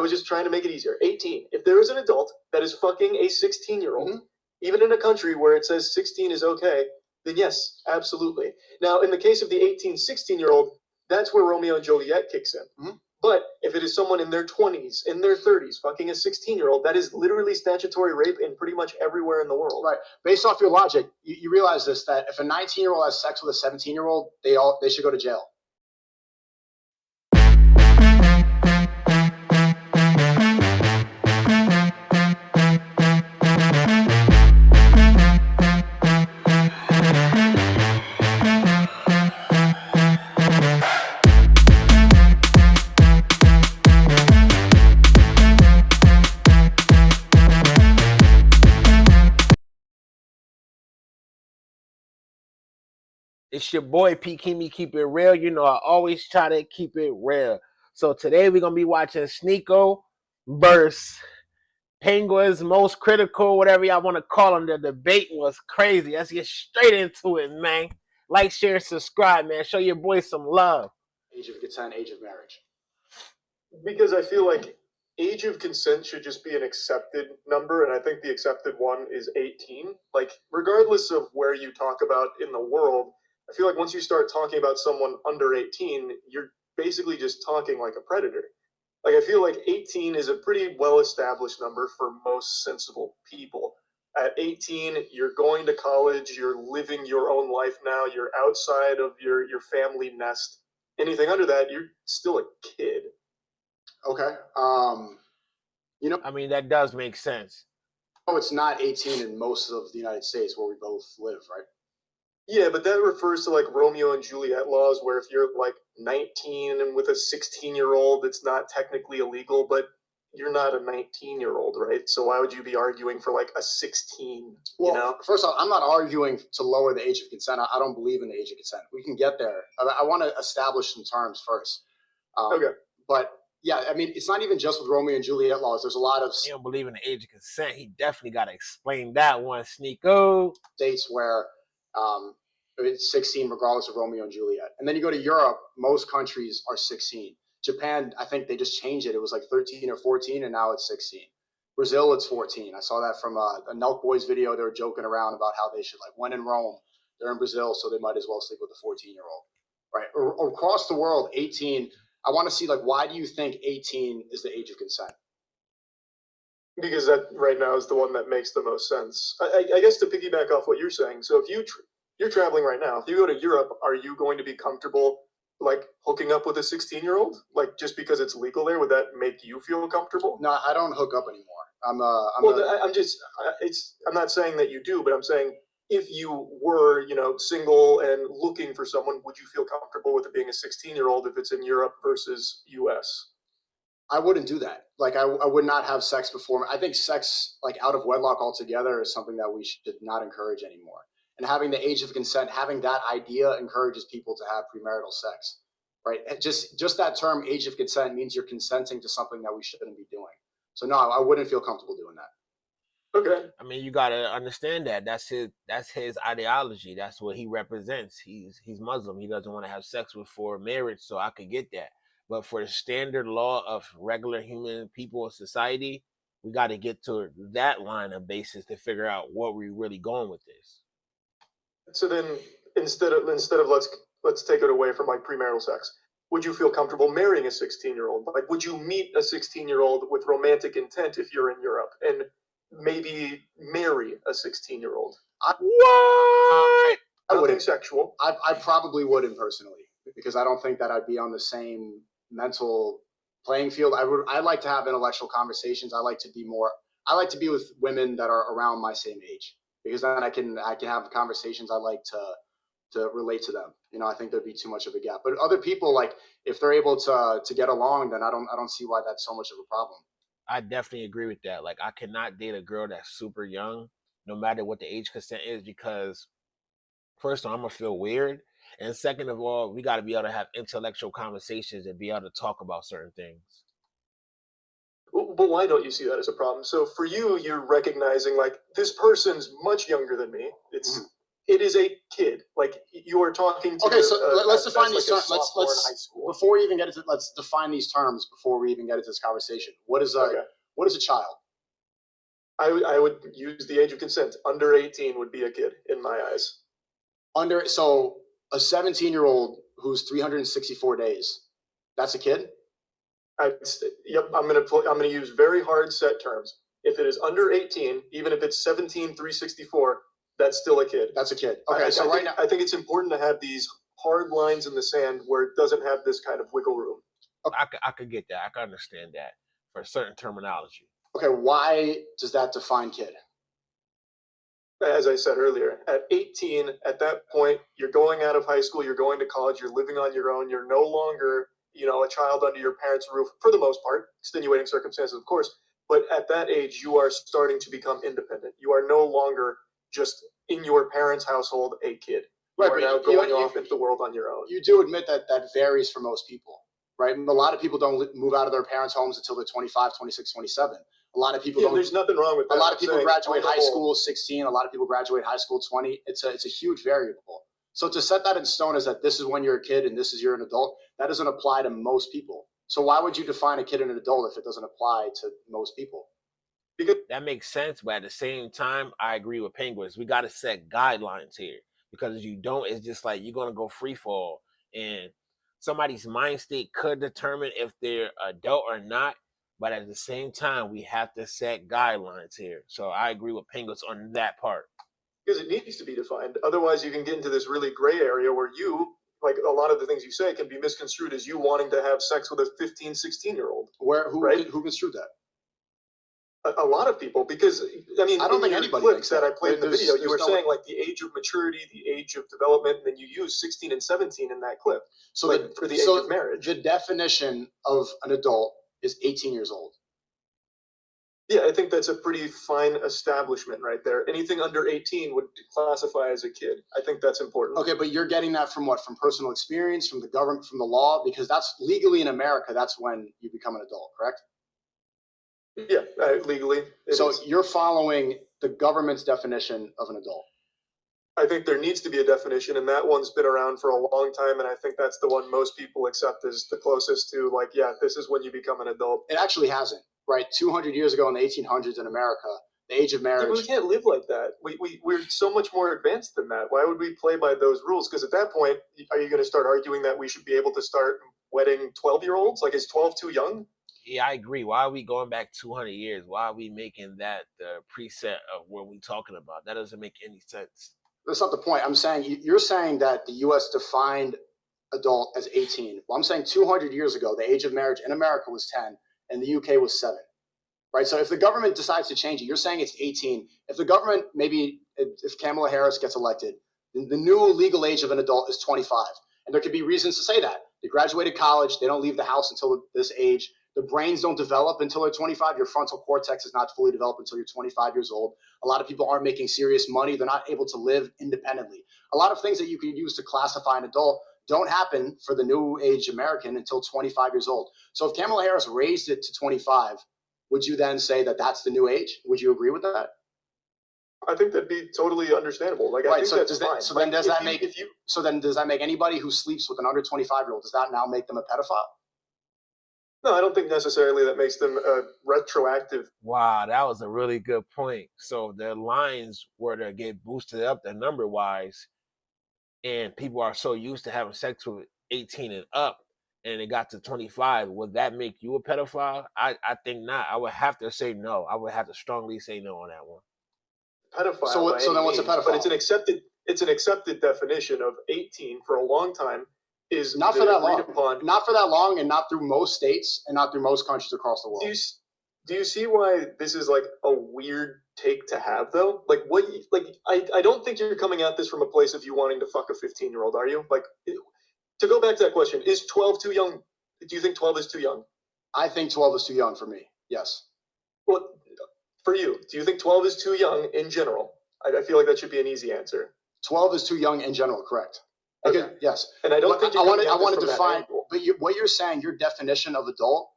I was just trying to make it easier. 18. If there is an adult that is fucking a 16-year-old, even in a country where it says 16 is okay, then yes, absolutely. Now, in the case of the 18, 16-year-old, that's where Romeo and Juliet kicks in. But if it is someone in their 20s, in their 30s, fucking a 16-year-old, that is literally statutory rape in pretty much everywhere in the world. Right. Based off your logic, you realize this, that if a 19-year-old has sex with a 17-year-old, they should go to jail. It's your boy P. Kimi, keep it real. You know, I always try to keep it real. So today we're going to be watching Sneako versus Penguinzo, Moistcritikal, whatever y'all want to call them. The debate was crazy. Let's get straight into it, man. Like, share, subscribe, man. Show your boy some love. Age of consent, age of marriage. Because I feel like age of consent should just be an accepted number, and I think the accepted one is 18. Like, regardless of where you talk about in the world, I feel like once you start talking about someone under 18, you're basically just talking like a predator. Like, I feel like 18 is a pretty well-established number for most sensible people. At 18, you're going to college, you're living your own life now, you're outside of your family nest. Anything under that, you're still a kid. Okay. You know, I mean, that does make sense. Oh, it's not 18 in most of the United States where we both live, right? Yeah, but that refers to like Romeo and Juliet laws, where if you're like 19 and with a 16-year-old, it's not technically illegal, but you're not a 19-year-old, right? So why would you be arguing for like a 16? Well, you know? First off, I'm not arguing to lower the age of consent. I don't believe in the age of consent. We can get there. I want to establish some terms first. Okay. But yeah, I mean, it's not even just with Romeo and Juliet laws. There's a lot of He don't believe in the age of consent. He definitely got to explain that one, Sneako. states where it's 16 regardless of Romeo and Juliet. And then you go to Europe, most countries are 16. Japan, I think they just changed it. It was like 13 or 14, and now it's 16. Brazil, it's 14. I saw that from a Nelk Boys video. They were joking around about how they should, like, when in Rome, they're in Brazil, so they might as well sleep with a 14-year-old. Right? Or across the world, 18. I want to see, like, why do you think 18 is the age of consent? Because that right now is the one that makes the most sense. I guess to piggyback off what you're saying, so if you're traveling right now, if you go to Europe, are you going to be comfortable like hooking up with a 16-year-old? Like, just because it's legal there, would that make you feel comfortable? No, I don't hook up anymore. I'm not saying that you do, but I'm saying if you were, single and looking for someone, would you feel comfortable with it being a 16-year-old if it's in Europe versus US? I wouldn't do that. Like, I would not have sex before. I think sex, like, out of wedlock altogether is something that we should not encourage anymore. And having the age of consent, having that idea encourages people to have premarital sex, right? And just that term, age of consent, means you're consenting to something that we shouldn't be doing. So no, I wouldn't feel comfortable doing that. Okay. I mean, you gotta understand that that's his ideology. That's what he represents. He's Muslim. He doesn't want to have sex before marriage, so I could get that. But for the standard law of regular human people in society, we got to get to that line of basis to figure out what we're really going with this. So then, instead of let's take it away from like premarital sex, would you feel comfortable marrying a 16-year-old? Like, would you meet a 16-year-old with romantic intent if you're in Europe, and maybe marry a 16-year-old? What? Nothing sexual. I probably wouldn't personally, because I don't think that I'd be on the same mental playing field. I like to have intellectual conversations. I like to be with women that are around my same age, because then I can have conversations. I like to relate to them. I think there'd be too much of a gap. But other people, like, if they're able to get along, then I don't see why that's so much of a problem. I definitely agree with that. Like, I cannot date a girl that's super young, no matter what the age consent is, because first of all, I'm gonna feel weird. And second of all, we got to be able to have intellectual conversations and be able to talk about certain things. But why don't you see that as a problem? So for you, you're recognizing, like, this person's much younger than me. it is a kid. Like you are talking to. Okay, so let's define these terms. Let's high school. Before we even get into, let's define these terms before we even get into this conversation. What is a child? I would use the age of consent. Under 18 would be a kid in my eyes. So a 17-year-old who's 364 days, that's a kid? Yep, I'm gonna use very hard set terms. If it is under 18, even if it's 17, 364, that's still a kid. That's a kid. Okay, so I think it's important to have these hard lines in the sand where it doesn't have this kind of wiggle room. Okay. I could get that. I could understand that for certain terminology. Okay, why does that define kid? As I said earlier, at 18, at that point, you're going out of high school, you're going to college, you're living on your own, you're no longer, a child under your parents' roof, for the most part, extenuating circumstances, of course, but at that age, you are starting to become independent. You are no longer just in your parents' household, a kid. You are now going off into the world on your own. You do admit that varies for most people, right? A lot of people don't move out of their parents' homes until they're 25, 26, 27. A lot of people don't. There's nothing wrong with that. A lot of people graduate high school 16. A lot of people graduate high school 20. It's a huge variable. So to set that in stone as that this is when you're a kid and this is you're an adult, that doesn't apply to most people. So why would you define a kid and an adult if it doesn't apply to most people? Because that makes sense, but at the same time, I agree with Penguins. We got to set guidelines here, because if you don't, it's just like you're gonna go free fall, and somebody's mind state could determine if they're adult or not. But at the same time, we have to set guidelines here. So I agree with Penguins on that part. Because it needs to be defined. Otherwise, you can get into this really gray area where you, like a lot of the things you say, can be misconstrued as you wanting to have sex with a 15, 16-year-old. Who construed that? A lot of people, because I don't think anybody clips that I played in the video. You were saying like the age of maturity, the age of development, and then you use 16 and 17 in that clip. So for the age of marriage, the definition of an adult is 18 years old. Yeah, I think that's a pretty fine establishment right there. Anything under 18 would classify as a kid. I think that's important. Okay, but you're getting that from what? From personal experience, from the government, from the law? Because that's legally in America, that's when you become an adult, correct? Yeah, legally. So you're following the government's definition of an adult. I think there needs to be a definition, and that one's been around for a long time, and I think that's the one most people accept as the closest to, like, yeah, this is when you become an adult. It actually hasn't, right? 200 years ago in the 1800s in America, the age of marriage... Yeah, we can't live like that. We're so much more advanced than that. Why would we play by those rules? Because at that point, are you going to start arguing that we should be able to start wedding 12-year-olds? Like, is 12 too young? Yeah, I agree. Why are we going back 200 years? Why are we making that the preset of what we're talking about? That doesn't make any sense. That's not the point. I'm saying you're saying that the U.S. defined adult as 18. Well, I'm saying 200 years ago, the age of marriage in America was 10 and the U.K. was 7. Right? So if the government decides to change it, you're saying it's 18. If the government, maybe if Kamala Harris gets elected, the new legal age of an adult is 25. And there could be reasons to say that. They graduated college. They don't leave the house until this age. The brains don't develop until they're 25. Your frontal cortex is not fully developed until you're 25 years old. A lot of people aren't making serious money. They're not able to live independently. A lot of things that you can use to classify an adult don't happen for the new age American until 25 years old. So if Kamala Harris raised it to 25, would you then say that that's the new age? Would you agree with that? I think that'd be totally understandable. Like, I think that's fine. So then does that make anybody who sleeps with an under 25-year-old, does that now make them a pedophile? No, I don't think necessarily that makes them retroactive. Wow, that was a really good point. So the lines were to get boosted up the number-wise, and people are so used to having sex with 18 and up, and it got to 25, would that make you a pedophile? I think not. I would have to say no. I would have to strongly say no on that one. Pedophile. So then what's a pedophile? But it's an accepted definition of 18 for a long time. Is not for that long. Not for that long, and not through most states, and not through most countries across the world. Do you see why this is like a weird take to have, though? Like, I don't think you're coming at this from a place of you wanting to fuck a 15-year-old, are you? Like, to go back to that question, is 12 too young? Do you think 12 is too young? I think 12 is too young for me. Yes. Well, for you, do you think 12 is too young in general? I feel like that should be an easy answer. 12 is too young in general, correct? Because, okay. Yes. And I don't think I want to define. But what you're saying, your definition of adult,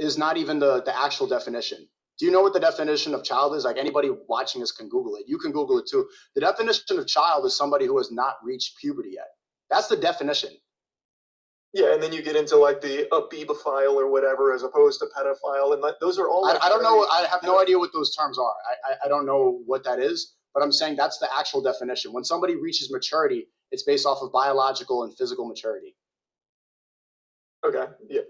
is not even the actual definition. Do you know what the definition of child is? Like anybody watching this can Google it. You can Google it too. The definition of child is somebody who has not reached puberty yet. That's the definition. Yeah, and then you get into like the abibophile or whatever, as opposed to pedophile, and those are all. Like I don't know. I have no idea what those terms are. I don't know what that is, but I'm saying that's the actual definition. When somebody reaches maturity, it's based off of biological and physical maturity. Okay. Yeah.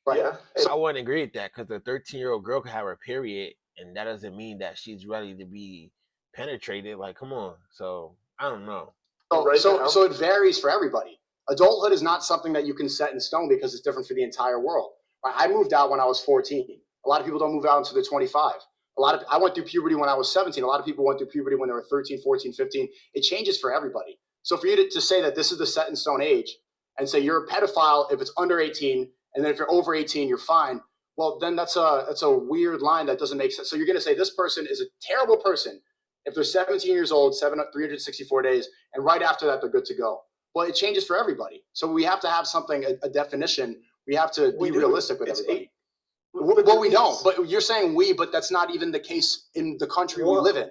Right. Yeah. So I wouldn't agree with that because a 13-year-old girl can have her period, and that doesn't mean that she's ready to be penetrated. Like, come on. So I don't know. So it varies for everybody. Adulthood is not something that you can set in stone because it's different for the entire world. I moved out when I was 14. A lot of people don't move out until they're 25. I went through puberty when I was 17. A lot of people went through puberty when they were 13, 14, 15. It changes for everybody. So for you to say that this is the set in stone age and say you're a pedophile if it's under 18, and then if you're over 18, you're fine. Well, then that's a weird line that doesn't make sense. So you're going to say this person is a terrible person if they're 17 years old, 364 days, and right after that, they're good to go. Well, it changes for everybody. So we have to have something, a definition. We have to be realistic with everybody. Well, we don't. But you're saying we, but that's not even the case in the country we live in.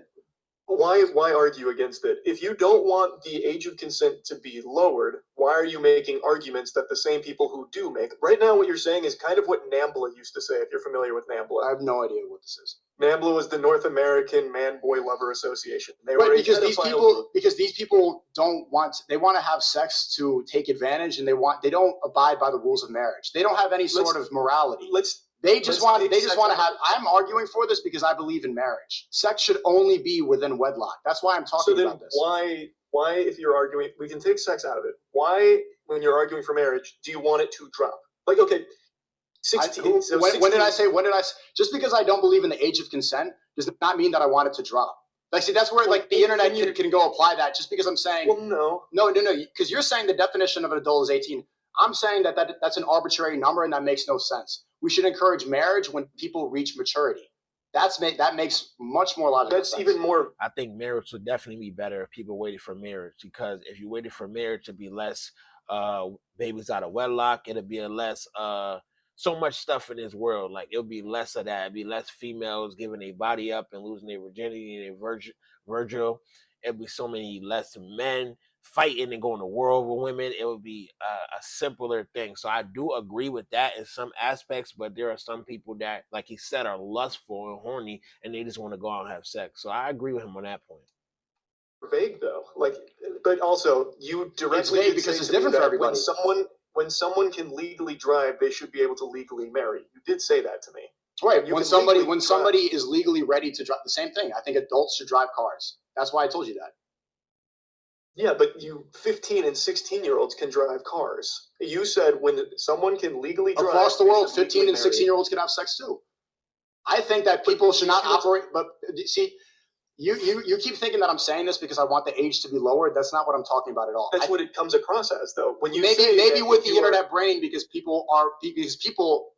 Why argue against it? If you don't want the age of consent to be lowered, why are you making arguments that the same people who do make? Right now, what you're saying is kind of what NAMBLA used to say, if you're familiar with NAMBLA. I have no idea what this is. NAMBLA was the North American Man-Boy Lover Association. They right, were because these people want to have sex to take advantage, and they don't abide by the rules of marriage. They don't have any sort of morality. They just want to have. I'm arguing for this because I believe in marriage. Sex should only be within wedlock. That's why I'm talking about this. Why, if you're arguing, we can take sex out of it. Why, when you're arguing for marriage, do you want it to drop? Like, okay, 16. When did I say? Just because I don't believe in the age of consent does not mean that I want it to drop. Like, see, that's where like the internet can go apply that. Just because I'm saying. Well, no, because you're saying the definition of an adult is 18. I'm saying that's an arbitrary number and that makes no sense. We should encourage marriage when people reach maturity. That makes much more logical sense. That's even more. I think marriage would definitely be better if people waited for marriage, because if you waited for marriage, it'd be less babies out of wedlock. It'd be a less so much stuff in this world. Like, it'll be less of that. It'd be less females giving their body up and losing their virginity and their virgil. It'd be so many less men fighting and going to war over women. It would be a simpler thing. So I do agree with that in some aspects, but there are some people that, like he said, are lustful and horny and they just want to go out and have sex. So I agree with him on that point. Vague though, like, but also you directly. It's vague because it's different for everybody. When someone can legally drive, they should be able to legally marry. You did say that to me. Right. When somebody is legally ready to drive, the same thing. I think adults should drive cars. That's why I told you that. Yeah, but 15 and 16-year-olds can drive cars. You said when someone can legally drive. Across the world, 15 and 16-year-olds can have sex too. I think that people should not operate. But see, you keep thinking that I'm saying this because I want the age to be lowered. That's not what I'm talking about at all. That's what it comes across as, though. When you maybe with the internet brain, because people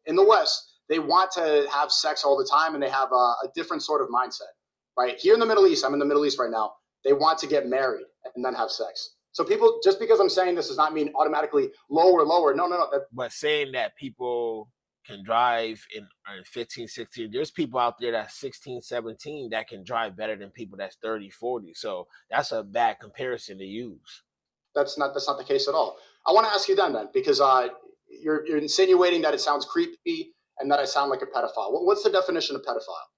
in the West, they want to have sex all the time and they have a different sort of mindset. Right here in the Middle East, I'm in the Middle East right now. They want to get married and then have sex. So people, just because I'm saying this does not mean automatically lower. No. But saying that people can drive in 15, 16, there's people out there that's 16, 17 that can drive better than people that's 30, 40. So that's a bad comparison to use. That's not the case at all. I want to ask you then, because you're insinuating that it sounds creepy and that I sound like a pedophile. What's the definition of pedophile?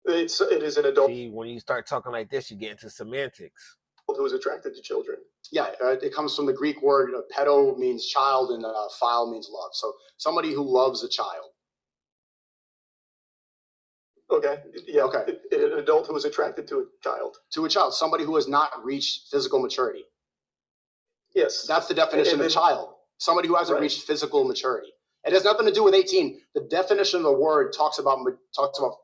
It is an adult. See, when you start talking like this, you get into semantics. Who is attracted to children. Yeah, it comes from the Greek word pedo means child and phile means love. So somebody who loves a child. Okay. Yeah. Okay. An adult who is attracted to a child. To a child, somebody who has not reached physical maturity. Yes. That's the definition of child. Somebody who hasn't reached physical maturity. It has nothing to do with 18. The definition of the word talks about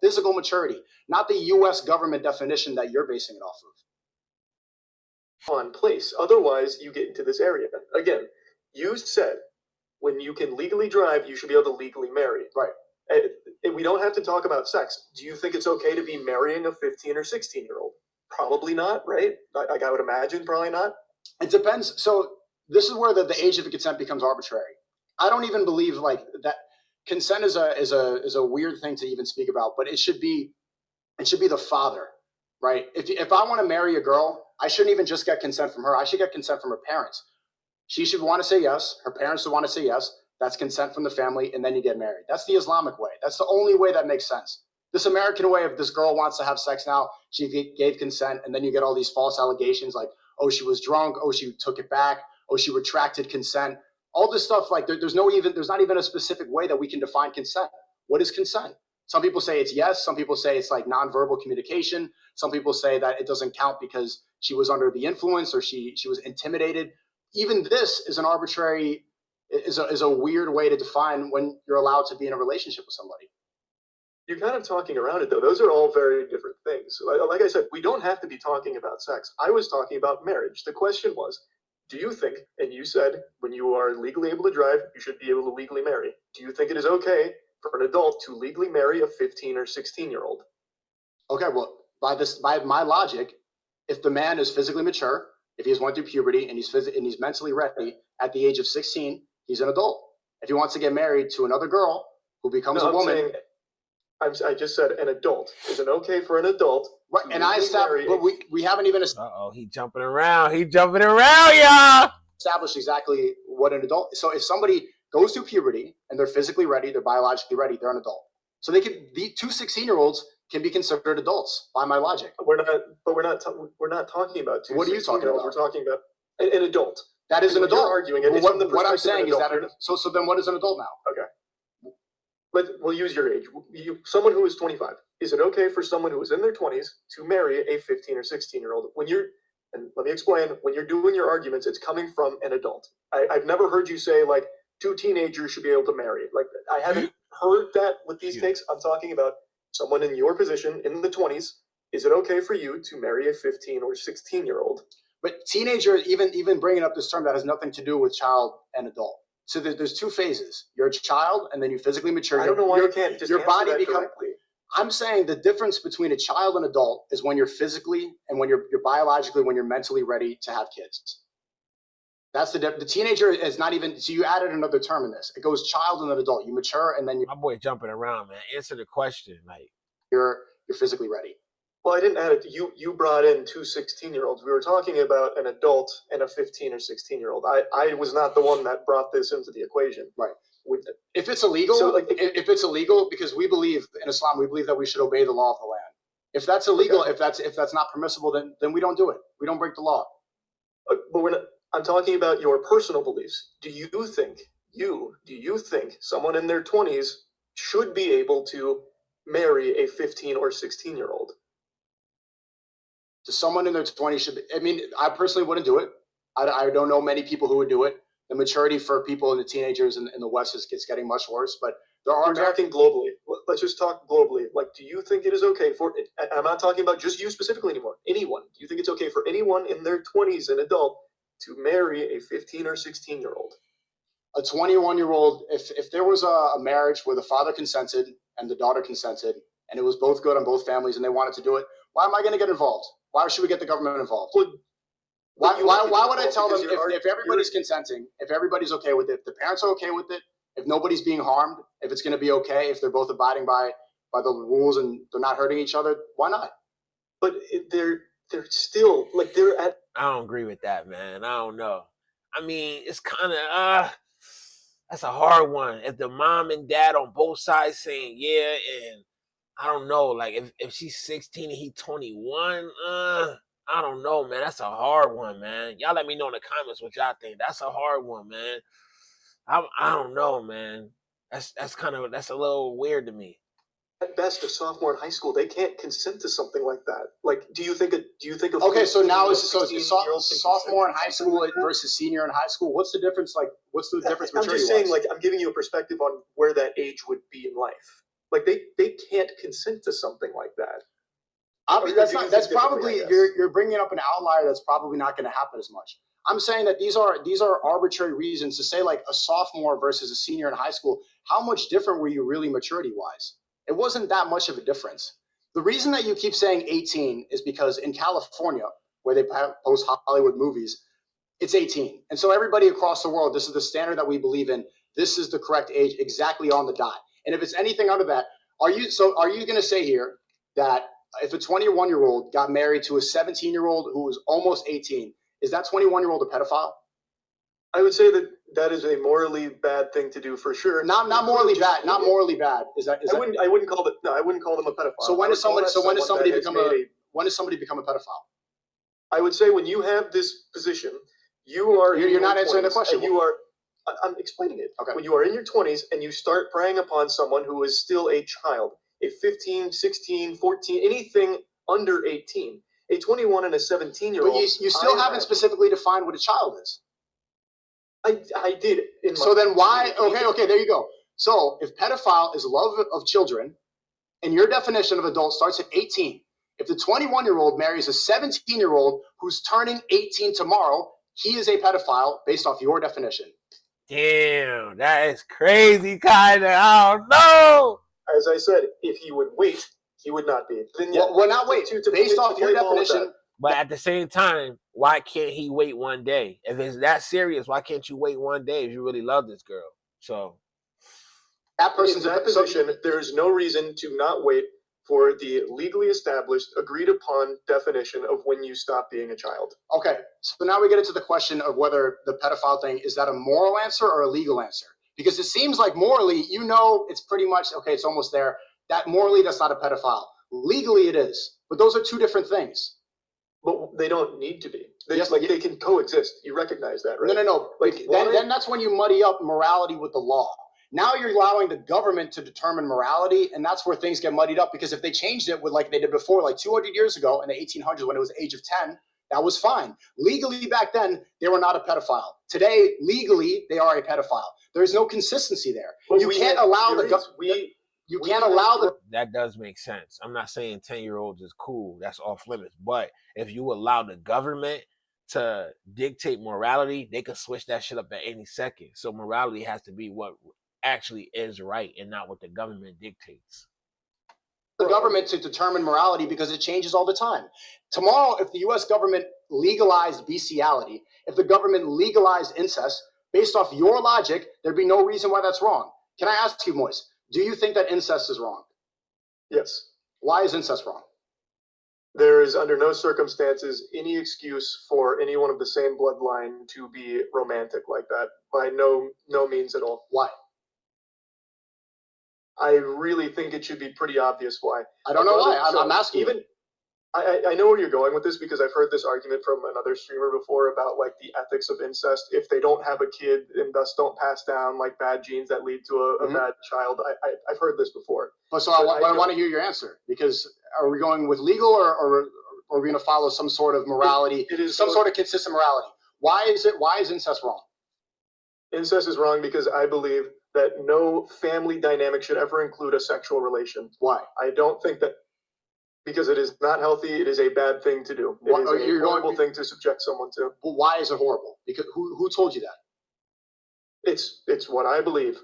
physical maturity, not the U.S. government definition that you're basing it off of. On place. Otherwise, you get into this area. Again, you said when you can legally drive, you should be able to legally marry. Right. And we don't have to talk about sex. Do you think it's okay to be marrying a 15 or 16-year-old? Probably not, right? Like, I would imagine probably not. It depends. So this is where the age of consent becomes arbitrary. I don't even believe like that. consent is a weird thing to even speak about, but it should be the father, right? If I want to marry a girl, I shouldn't even just get consent from her. I should get consent from her parents. She should want to say yes. Her parents should want to say yes. That's consent from the family, and then you get married. That's the Islamic way. That's the only way that makes sense. This American way of this girl wants to have sex now, she gave consent, and then you get all these false allegations like, oh, she was drunk, oh, she took it back, oh, she retracted consent. All this stuff, like there's not even a specific way that we can define consent. What is consent? Some people say it's yes. Some people say it's like nonverbal communication. Some people say that it doesn't count because she was under the influence or she was intimidated. Even this is an arbitrary, is a weird way to define when you're allowed to be in a relationship with somebody. You're kind of talking around it, though. Those are all very different things. Like I said, we don't have to be talking about sex. I was talking about marriage. The question was, do you think, and you said when you are legally able to drive, you should be able to legally marry. Do you think it is okay for an adult to legally marry a 15 or 16-year-old? Okay, well, by my logic, if the man is physically mature, if he's went through puberty and he's mentally ready at the age of 16, he's an adult. If he wants to get married to another girl who becomes a woman, I just said an adult. Is it okay for an adult? Right, and I established, but we haven't even he jumping around, y'all. Established exactly what an adult. So if somebody goes through puberty and they're physically ready, they're biologically ready, they're an adult. So the two 16-year-olds can be considered adults by my logic. We're not talking about two. What are you talking about? We're talking about an adult. That is an adult. Arguing it. What I'm saying is that so then what is an adult now? Okay. We'll use your age. Someone who is 25. Is it okay for someone who is in their 20s to marry a 15 or 16-year-old? And let me explain, when you're doing your arguments, it's coming from an adult. I've never heard you say, like, two teenagers should be able to marry. Like, I haven't heard that with these takes. I'm talking about someone in your position in the 20s. Is it okay for you to marry a 15 or 16-year-old? But teenager, even bringing up this term that has nothing to do with child and adult. So there's two phases. You're a child, and then you physically mature. I don't know why you can't just your body becomes. Directly. I'm saying the difference between a child and adult is when you're physically and when you're biologically, when you're mentally ready to have kids. That's the teenager is not even. So you added another term in this. It goes child and then adult. You mature, and then my boy jumping around, man. Answer the question, like you're physically ready. Well, I didn't add it. You brought in two 16-year-olds. We were talking about an adult and a 15 or 16-year-old. I was not the one that brought this into the equation. Right. If it's illegal, so if it's illegal, because we believe in Islam, we believe that we should obey the law of the land. If that's illegal, okay. if that's not permissible, then we don't do it. We don't break the law. But we're not. I'm talking about your personal beliefs. Do you think someone in their 20s should be able to marry a 15 or 16-year-old? To someone in their 20s should be. I mean, I personally wouldn't do it. I don't know many people who would do it. The maturity for people and the teenagers in the West is getting much worse. But there are. We're talking globally. Let's just talk globally. Like, do you think it is okay for? I'm not talking about just you specifically anymore. Anyone. Do you think it's okay for anyone in their 20s, an adult, to marry a 15 or 16-year-old? A 21-year-old. If there was a marriage where the father consented and the daughter consented, and it was both good on both families, and they wanted to do it, why am I going to get involved? Why should we get the government involved? Why would I tell them if everybody's consenting, if everybody's okay with it, if the parents are okay with it, if nobody's being harmed, if it's going to be okay, if they're both abiding by the rules and they're not hurting each other, why not? But they're still like they're at. I don't agree with that, man. I don't know. I mean, it's kind of that's a hard one. If the mom and dad on both sides saying yeah, and I don't know, like if she's 16 and he's 21, I don't know, man. That's a hard one, man. Y'all let me know in the comments what y'all think. That's a hard one, man. I don't know, man. That's a little weird to me. At best, a sophomore in high school, they can't consent to something like that. Like, do you think? Okay, so now it's sophomore in high school versus senior in high school. What's the difference? Like, what's the difference? I'm just saying, like, I'm giving you a perspective on where that age would be in life. Like, they can't consent to something like that. That's probably you're bringing up an outlier. That's probably not going to happen as much. I'm saying that these are arbitrary reasons to say, like, a sophomore versus a senior in high school. How much different were you really maturity wise? It wasn't that much of a difference. The reason that you keep saying 18 is because in California, where they post Hollywood movies, it's 18. And so everybody across the world, this is the standard that we believe in. this is the correct age exactly on the dot. And if it's anything under that, are you going to say here that if a 21-year-old got married to a 17-year-old who was almost 18, is that 21-year-old a pedophile? I would say that is a morally bad thing to do for sure. Not morally bad. Not morally bad. I wouldn't call them a pedophile. So when does somebody become a pedophile? I would say when you have this position, you're not answering the question. I'm explaining it. Okay. When you are in your 20s and you start preying upon someone who is still a child, a 15, 16, 14, anything under 18, a 21 and a 17-year-old. But you still haven't specifically defined what a child is. I did. So then why? Okay, there you go. So if pedophile is love of children, and your definition of adult starts at 18, if the 21-year-old marries a 17-year-old who's turning 18 tomorrow, he is a pedophile based off your definition. Damn, that is crazy, kind of. I don't know. As I said, if he would wait, he would not be. Then well, not wait. Based off your definition. But at the same time, why can't he wait one day? If it's that serious, why can't you wait one day if you really love this girl? So that person's in that position. There is no reason to not wait for the legally established, agreed upon definition of when you stop being a child. Okay, so now we get into the question of whether the pedophile thing, is that a moral answer or a legal answer? Because it seems like morally, it's pretty much, okay, it's almost there. That morally, that's not a pedophile. Legally, it is. But those are two different things. But they don't need to be. They can coexist. You recognize that, right? No. Then that's when you muddy up morality with the law. Now you're allowing the government to determine morality, and that's where things get muddied up. Because if they changed it with like they did before, like 200 years ago in the 1800s when it was the age of 10, that was fine. Legally back then, they were not a pedophile. Today, legally, they are a pedophile. There's no consistency there. But you can't allow That does make sense. I'm not saying 10-year-olds is cool. That's off limits. But if you allow the government to dictate morality, they can switch that shit up at any second. So morality has to be what actually is right and not what the government dictates. The government to determine morality because it changes all the time. Tomorrow, if the U.S. government legalized bestiality, if the government legalized incest, based off your logic, there'd be no reason why that's wrong. Can I ask you, Moist, do you think that incest is wrong? Yes. Why is incest wrong? There is under no circumstances any excuse for anyone of the same bloodline to be romantic like that. By no means at all. Why? I really think it should be pretty obvious why. I don't know why. I'm asking. I know where you're going with this because I've heard this argument from another streamer before about like the ethics of incest. If they don't have a kid and thus don't pass down like bad genes that lead to a bad child. I've heard this before. So I want to hear your answer, because are we going with legal or are we going to follow some sort of morality? It is some sort of consistent morality. Why is incest wrong? Incest is wrong because I believe that no family dynamic should ever include a sexual relation. Why? I don't think that, because it is not healthy. It is a bad thing to do. It is a horrible thing to subject someone to. But why is it horrible? Because who told you that? It's what I believe.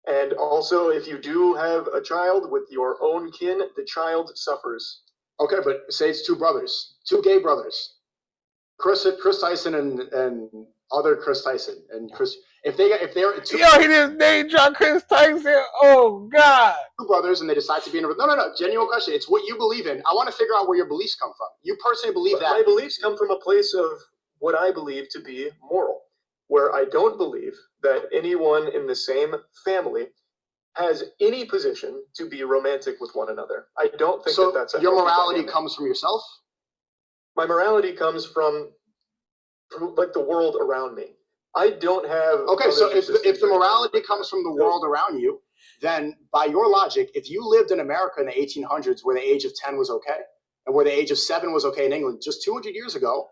And also, if you do have a child with your own kin, the child suffers. Okay, but say it's two gay brothers, Chris Tyson and other Chris Tyson and Chris. If they're two, he just name drop Chris Tyson. Oh God. Two brothers and they decide to be in a no. Genuine question. It's what you believe in. I want to figure out where your beliefs come from. You personally believe that. My beliefs come from a place of what I believe to be moral, where I don't believe that anyone in the same family has any position to be romantic with one another. I don't think that's your morality comes from yourself? My morality comes from like the world around me. I don't have... Okay, so if the morality comes from the world around you, then by your logic, if you lived in America in the 1800s where the age of 10 was okay, and where the age of 7 was okay in England just 200 years ago,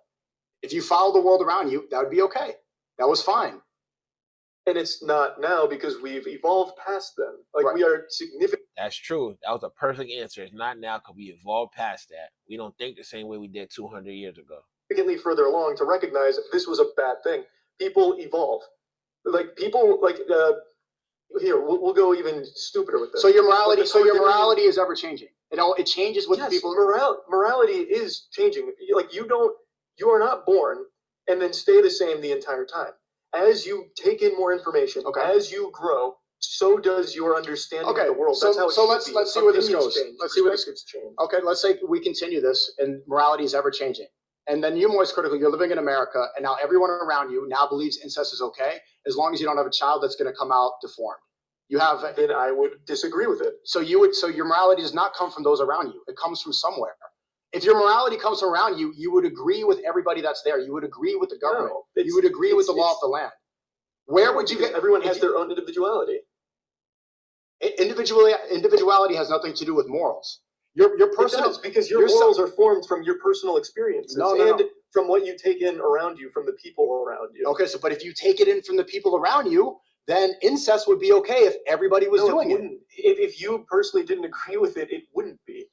if you followed the world around you, that would be okay. That was fine. And it's not now because we've evolved past them. Like, we are significant. That's true. That was a perfect answer. It's not now because we evolved past that. We don't think the same way we did 200 years ago. Significantly further along to recognize this was a bad thing. People evolve. Like, people, like, here, we'll go even stupider with this. So your morality is ever changing. It changes with people. Morality is changing. Like, you are not born and then stay the same the entire time. as you take in more information, as you grow, so does your understanding of the world. That's how it so should let's be. see where this Opinions goes. change, Let's see where this perspectives change. Okay, let's say we continue this and morality is ever changing. And then you, Moistcritikal, you're living in America, and now everyone around you now believes incest is okay, as long as you don't have a child that's going to come out deformed. You have. Then I would disagree with it. So your morality does not come from those around you. It comes from somewhere. If your morality comes from around you, you would agree with everybody that's there. You would agree with the government. No, you would agree with the law of the land. Where would you get? Everyone has their own individuality. Individuality has nothing to do with morals. Your personal, because your morals are formed from your personal experiences and from what you take in around you, from the people around you. Okay, but if you take it in from the people around you, then incest would be okay if everybody was doing it. If you personally didn't agree with it, it wouldn't be.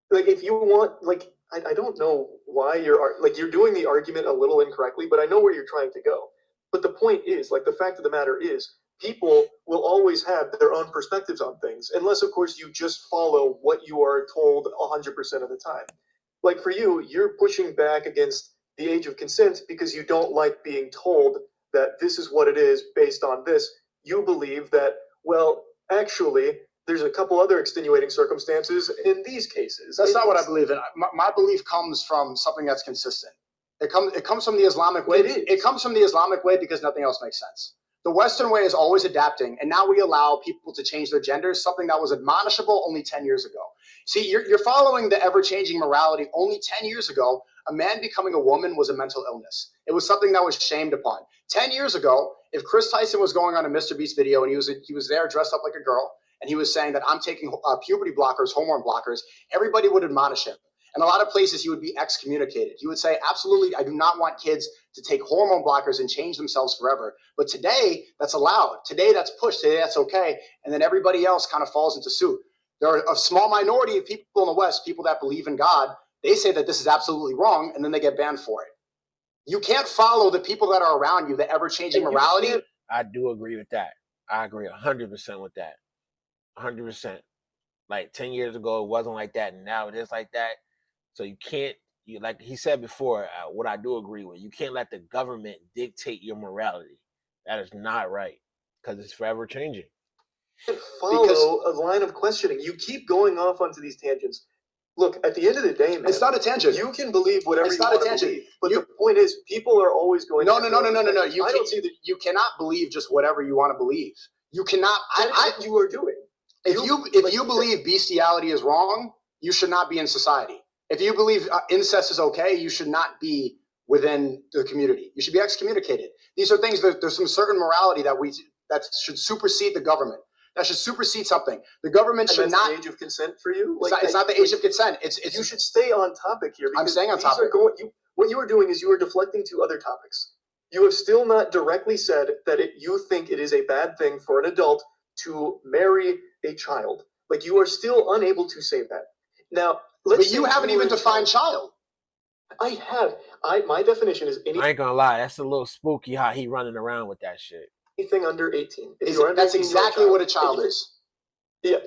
Like, if you want, like, I don't know why you're doing the argument a little incorrectly, but I know where you're trying to go. But the point is, like, the fact of the matter is, people will always have their own perspectives on things, unless, of course, you just follow what you are told 100% of the time. Like, for you, you're pushing back against the age of consent because you don't like being told that this is what it is based on this. You believe that, well, actually, there's a couple other extenuating circumstances in these cases. That's not what I believe in. My belief comes from something that's consistent. It comes from the Islamic way. It comes from the Islamic way because nothing else makes sense. The Western way is always adapting, and now we allow people to change their genders, something that was admonishable only 10 years ago. See, you're following the ever-changing morality. Only 10 years ago, a man becoming a woman was a mental illness. It was something that was shamed upon. 10 years ago, if Chris Tyson was going on a Mr. Beast video and he was there dressed up like a girl, and he was saying that I'm taking puberty blockers, hormone blockers, everybody would admonish him. In a lot of places, he would be excommunicated. He would say, absolutely, I do not want kids to take hormone blockers and change themselves forever. But today, that's allowed. Today, that's pushed. Today, that's okay. And then everybody else kind of falls into suit. There are a small minority of people in the West, people that believe in God, they say that this is absolutely wrong, and then they get banned for it. You can't follow the people that are around you, the ever-changing morality. I do agree with that. I agree 100% with that. 100%. Like 10 years ago, it wasn't like that, and now it is like that. So you can't, like he said before, what I do agree with, you can't let the government dictate your morality. That is not right, because it's forever changing. Follow a line of questioning. You keep going off onto these tangents. Look, at the end of the day, man, it's not a tangent. You can believe whatever you want to believe, but the point is, people are always going. No. You cannot believe just whatever you want to believe. You cannot. You are doing. If you believe bestiality is wrong, you should not be in society. If you believe incest is okay, you should not be within the community. You should be excommunicated. These are things that there's some certain morality that should supersede the government. That should supersede something. The government should not. The age of consent for you? It's not the age of consent. It's. You should stay on topic here. I'm staying on topic. What you are doing is you are deflecting to other topics. You have still not directly said that you think it is a bad thing for an adult to marry a child. Like, you are still unable to say that. Now, but you haven't even defined child. I have. My definition is I ain't gonna lie, that's a little spooky how he running around with that shit. Anything under 18. That's exactly what a child is. Yeah,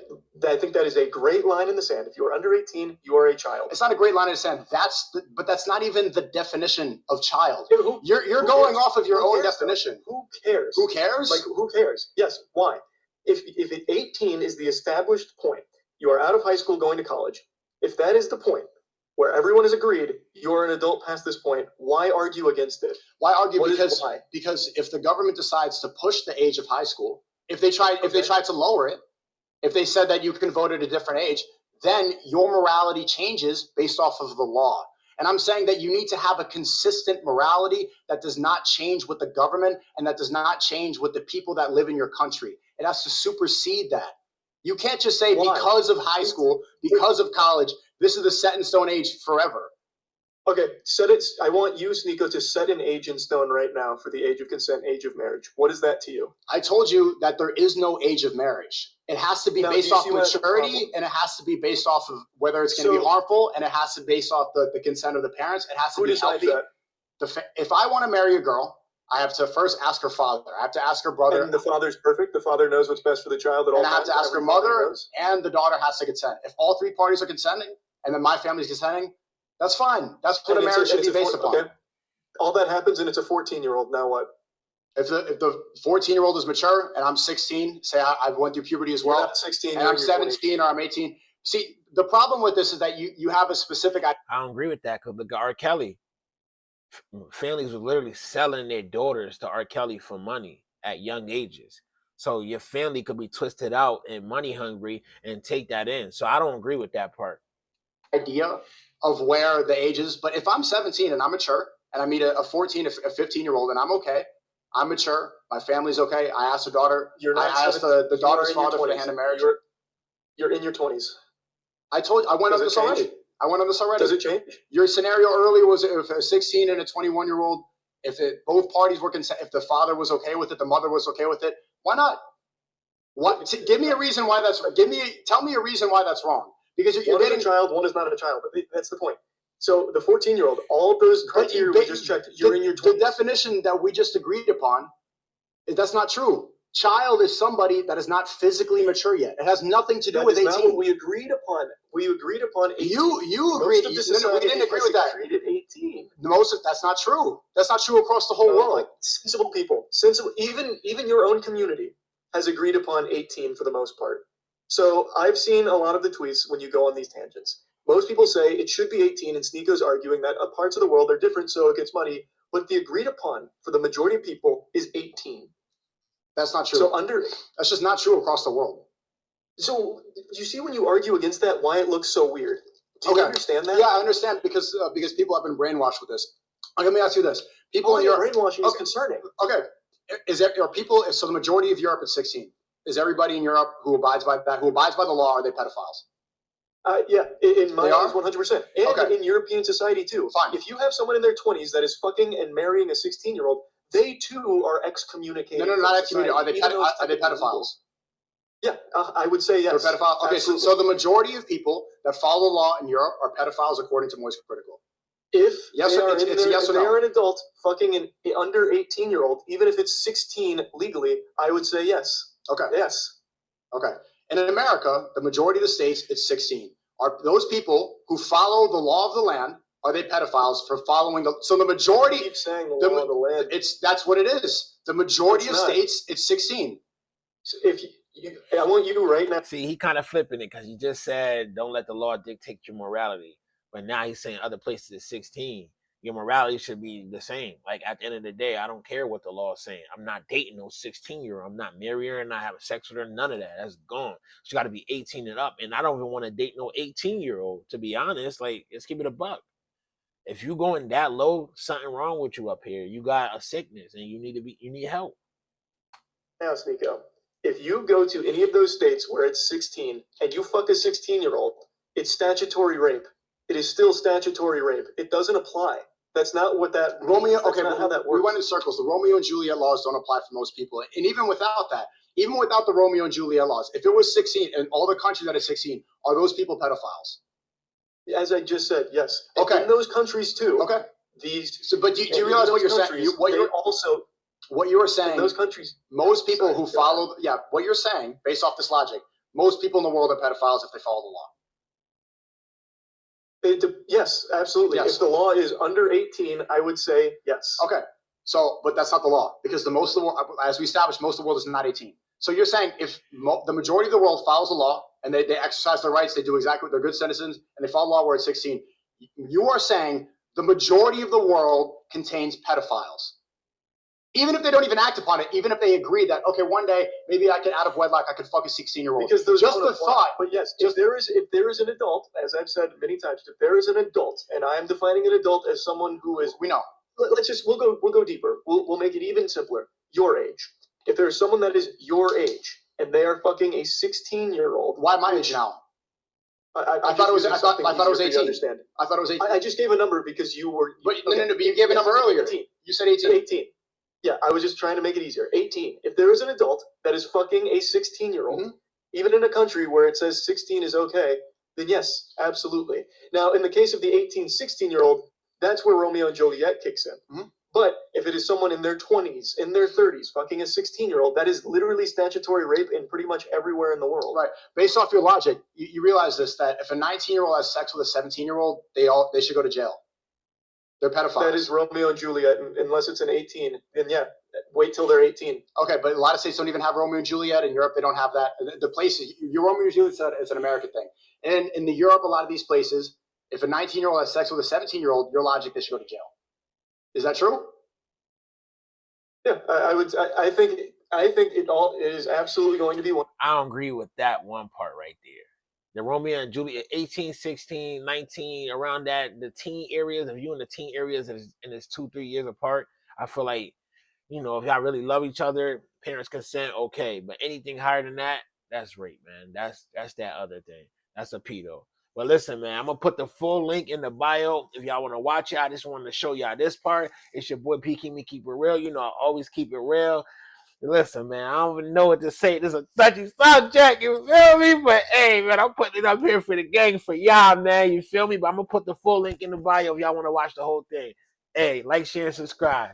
I think that is a great line in the sand. If you are under 18, you are a child. It's not a great line in the sand. But that's not even the definition of child. Yeah, you're going off of your own definition. Who cares? Who cares? Like, who cares? Yes. Why? If 18 is the established point, you are out of high school going to college. If that is the point where everyone has agreed you're an adult past this point, why argue against it? Why argue? Because if the government decides to push the age of high school, if they tried to lower it, if they said that you can vote at a different age, then your morality changes based off of the law. And I'm saying that you need to have a consistent morality that does not change with the government and that does not change with the people that live in your country. It has to supersede that. You can't just say because of high school, because of college, this is the set in stone age forever. Okay, I want you, Sneako, to set an age in stone right now for the age of consent, age of marriage. What is that to you? I told you that there is no age of marriage. It has to be based off maturity, and it has to be based off of whether it's going to be harmful, and it has to be based off the consent of the parents. It has to be healthy. If I want to marry a girl, I have to first ask her father. I have to ask her brother. And the father's perfect. The father knows what's best for the child at all times. And I have to ask her mother, and the daughter has to consent. If all three parties are consenting, and then my family's consenting, that's fine. That's what a marriage should be based upon. Okay. All that happens, and it's a 14-year-old. Now what? If the 14-year-old is mature and I'm 16, say I went through puberty as well, You're not 16, and you're I'm in your 17 20s. or I'm 18. See, the problem with this is that you have a specific. I don't agree with that because look at R. Kelly. Families were literally selling their daughters to R. Kelly for money at young ages. So your family could be twisted out and money hungry and take that in. So I don't agree with that part. Idea of where the age is. But if I'm 17 and I'm mature and I meet a 14, a 15-year-old and I'm okay, I'm mature, my family's okay. I asked the daughter, I asked the daughter's father for the hand of marriage. You're in your 20s. I went on this already. Does it change? Your scenario earlier was if a 16 and a 21-year-old, if both parties were consent, if the father was okay with it, the mother was okay with it, why not? Give me a reason why that's. Tell me a reason why that's wrong. Because you're getting a child, one is not a child. But that's the point. So the 14-year-old, all of those criteria we just checked, you're in your 20s. The definition that we just agreed upon, that's not true. Child is somebody that is not physically mature yet. It has nothing to do with 18. That's not what we agreed upon. We agreed upon 18. You agreed. We didn't agree with that. Treated 18. That's not true. That's not true across the whole world. Like sensible people, even your own community has agreed upon 18 for the most part. So I've seen a lot of the tweets when you go on these tangents. Most people say it should be 18, and Sneako's arguing that parts of the world are different, so it gets muddy. But the agreed upon for the majority of people is 18. That's not true. So that's just not true across the world. So you see when you argue against that, why it looks so weird. Do you understand that? Yeah, I understand because people have been brainwashed with this. Let me ask you this: people in Europe, brainwashing is concerning. Okay, so the majority of Europe is 16. Is everybody in Europe who abides by that, who abides by the law, are they pedophiles? Yeah, in my eyes, 100%. And in European society too. Fine. If you have someone in their 20s that is fucking and marrying a 16-year-old, they too are excommunicated. No, not excommunicated. Are they pedophiles? Yeah, I would say yes. They're pedophiles. Okay, so the majority of people that follow the law in Europe are pedophiles according to Moistcritikal. If yes, it's yes or no. They are an adult fucking an under 18-year-old, even if it's 16 legally, I would say yes. Okay. Yes. Okay. And in America, the majority of the states, it's 16. Are those people who follow the law of the land, are they pedophiles for following the? So the majority. Keep saying the law of the land. That's what it is. The majority of states, it's 16. So I want you right now. See, he kind of flipping it because he just said, "Don't let the law dictate your morality," but now he's saying other places is 16. Your morality should be the same. Like at the end of the day, I don't care what the law is saying. I'm not dating no 16-year-old. I'm not marrying her and not having sex with her. None of that. That's gone. She got to be 18 and up. And I don't even want to date no 18-year-old. To be honest, like let's keep it a buck. If you going that low, something wrong with you up here. You got a sickness and you need help. Now, Sneako, if you go to any of those states where it's 16 and you fuck a 16-year-old, it's statutory rape. It is still statutory rape. It doesn't apply. That's not what that Romeo. That's not how that works. We went in circles. The Romeo and Juliet laws don't apply for most people, and even without that, even without the Romeo and Juliet laws, if it was 16 and all the countries that are 16, are those people pedophiles? As I just said, yes. Okay. In those countries too. Okay. But do you realize what you're saying? What you were saying. In those countries, most people who follow. Yeah. What you're saying, based off this logic, most people in the world are pedophiles if they follow the law. Yes, absolutely. Yes. If the law is under 18, I would say yes. Okay. So, but that's not the law because the most of the world, as we established, most of the world is not 18. So you're saying if the majority of the world follows the law and they exercise their rights, they do exactly what they're good citizens, and they follow the law where it's 16, you are saying the majority of the world contains pedophiles. Even if they don't even act upon it, even if they agree that, okay, one day, maybe I could, out of wedlock, I could fuck a 16-year-old. Because those just the thought. But yes, if there is an adult, as I've said many times, if there is an adult, and I am defining an adult as someone who is, we know. We'll go deeper. We'll make it even simpler. Your age. If there's someone that is your age, and they are fucking a 16-year-old. Why my age now? I thought it was 18. I thought it was 18. I just gave a number because you were. But you gave a number earlier. 18. You said 18. 18. Yeah, I was just trying to make it easier. 18. If there is an adult that is fucking a 16-year-old, even in a country where it says 16 is okay, then yes, absolutely. Now, in the case of the 18, 16-year-old, that's where Romeo and Juliet kicks in. But if it is someone in their 20s, in their 30s, fucking a 16-year-old, that is literally statutory rape in pretty much everywhere in the world. Right. Based off your logic, you realize this, that if a 19-year-old has sex with a 17-year-old, they should go to jail. They're pedophiles. That is Romeo and Juliet, unless it's an 18. Then yeah, wait till they're 18. Okay, but a lot of states don't even have Romeo and Juliet. In Europe, they don't have that. The places, your Romeo and Juliet is an American thing. And in the Europe, a lot of these places, if a 19-year-old has sex with a 17-year-old, your logic, they should go to jail. Is that true? Yeah, I think it is absolutely going to be one. I don't agree with that one part right there. The Romeo and Juliet, 18, 16, 19, around that, the teen areas, if you in the teen areas and it's 2-3 years apart, I feel like, you know, if y'all really love each other, parents consent, okay. But anything higher than that, that's rape, man. That's that other thing. That's a pedo. But listen, man, I'm going to put the full link in the bio. If y'all want to watch it, I just wanted to show y'all this part. It's your boy P. Keep it real. You know, I always keep it real. Listen, man, I don't even know what to say. This is a touchy subject, you feel me? But hey, man, I'm putting it up here for the gang, for y'all, man, you feel me? But I'm going to put the full link in the bio if y'all want to watch the whole thing. Hey, like, share, and subscribe.